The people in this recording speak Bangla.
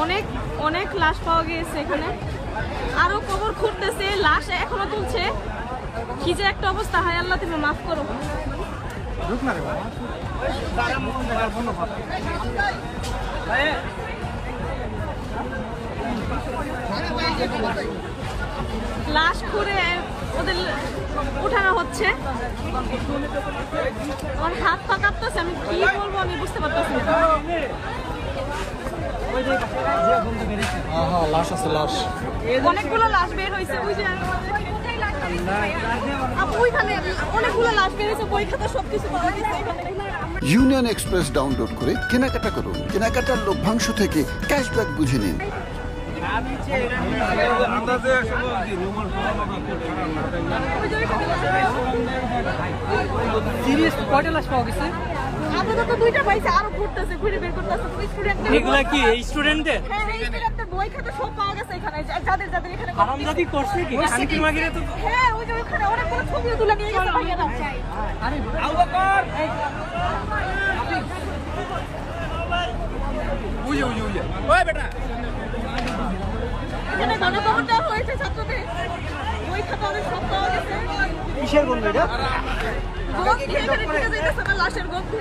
অনেক অনেক লাশ পাওয়া গিয়েছে এখানে, আরো কবর খুঁড়তেছে, লাশ এখনো তুলছে। কি যে একটা অবস্থা, হায় আল্লাহ তুমি মাফ করো। লাশ খুঁড়ে ওদের উঠানো হচ্ছে। আমার হাত পা কাঁপতেছে, আমি কি বলবো আমি বুঝতে পারতেছি না। লাশ আছে, লাশ অনেকগুলো লাশ বের হয়েছে, ওই যে ওইখানে অনেকগুলো লাশ বের হয়েছে, বই খাতা সবকিছু পাওয়া গেছে এখানে। ইউনিয়ন এক্সপ্রেস ডাউনলোড করে কেনাকাটা করুন। কেনাকাটার লভ্যাংশ থেকে ক্যাশব্যাক বুঝে নিন। কয়টা লাশ পাওয়া গেছে? আপাতত দুইটা পাইছে, আরো ঘুরতেছে, ঘুরে বের করতেছে। স্টুডেন্টদের এগুলা কি স্টুডেন্টদের? হ্যাঁ স্টুডেন্টদের বই খাতা সব পাওয়া গেছে এখানে, যাদের যাদের এখানে হারামজাদি করছে কি? আমি কি মাগিরে তো হ্যাঁ ওই যে ওখানে অনেকগুলো ছবিও তুলে নিয়ে গেছে ভাইয়ারা। আরে আবুবকর উইয়ে ওই বেটা এখানে গণকবর দেওয়া হয়েছে ছাত্রদের, বই খাতা ওদের সব পাওয়া গেছে। কিসের গন্ধ এটা? গন্ধ এখানে ঢুকে যাইতেছে না, লাশের গন্ধ।